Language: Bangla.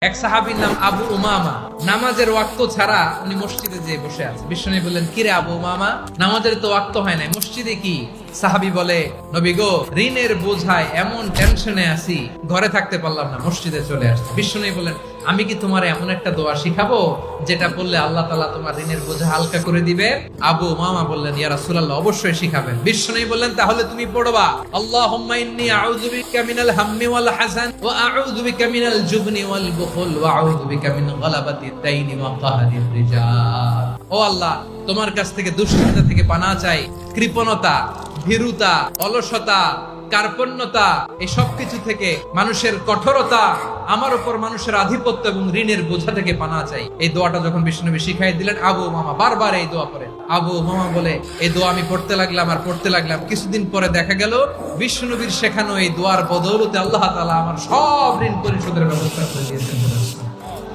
এক সাহাবীর নাম আবু উমামা। নামাজের ওয়াক্ত ছাড়া উনি মসজিদে যেয়ে বসে আছে। বিশ্বনবী বললেন, কিরে আবু উমামা, নামাজের তো ওয়াক্ত হয় না, মসজিদে কি? সাহাবী বলে, নবী গো, ঋণের বোঝায় এমন টেনশনে আছি, ঘরে থাকতে পারলাম না, মসজিদে চলে আসছি। বিশ্বনবী বললেন, আমি কি তোমার এমন একটা দোয়া শিখাবো যেটা বললে আল্লাহ তাআলা তোমার ঋণের বোঝা হালকা করে দিবে? আবু উমামা বললেন, ইয়া রাসূলুল্লাহ, অবশ্যই শিখাবেন। বিশ্বনবী বললেন, তাহলে তুমি পড়বা, আল্লাহুম্মা ইন্নী আউযু বিকা মিনাল হাম্মি ওয়াল হাযান ওয়া আউযু বিকা মিনাল জুবনি ওয়াল বুখল ওয়া আউযু বিকা মিন গালাবাতিদ দাইনি ওয়া কাহরির রিজাল। ও আল্লাহ, তোমার কাছ থেকে দুশ্চিন্তা থেকে পানাহ চাই, কৃপণতা, ভীরুতা, অলসতা, কার্পণ্যতা, এই সব কিছু থেকে, মানুষের কঠোরতা, আমার উপর মানুষের আধিপত্য এবং ঋণের বোঝা থেকে পানাহ চাই। এই দোয়াটা যখন বিশ্বনবী শিখাই দিলেন, আবু উমামা বারবার এই দোয়া পড়েন। আবু উমামা বলে, এই দোয়া আমি পড়তে লাগলাম। কিছুদিন পরে দেখা গেল বিশ্বনবীর শেখানো এই দোয়ার বদৌলতে আল্লাহ তাআলা আমার সব ঋণ পরিশোধের ব্যবস্থা করে দিয়েছেন।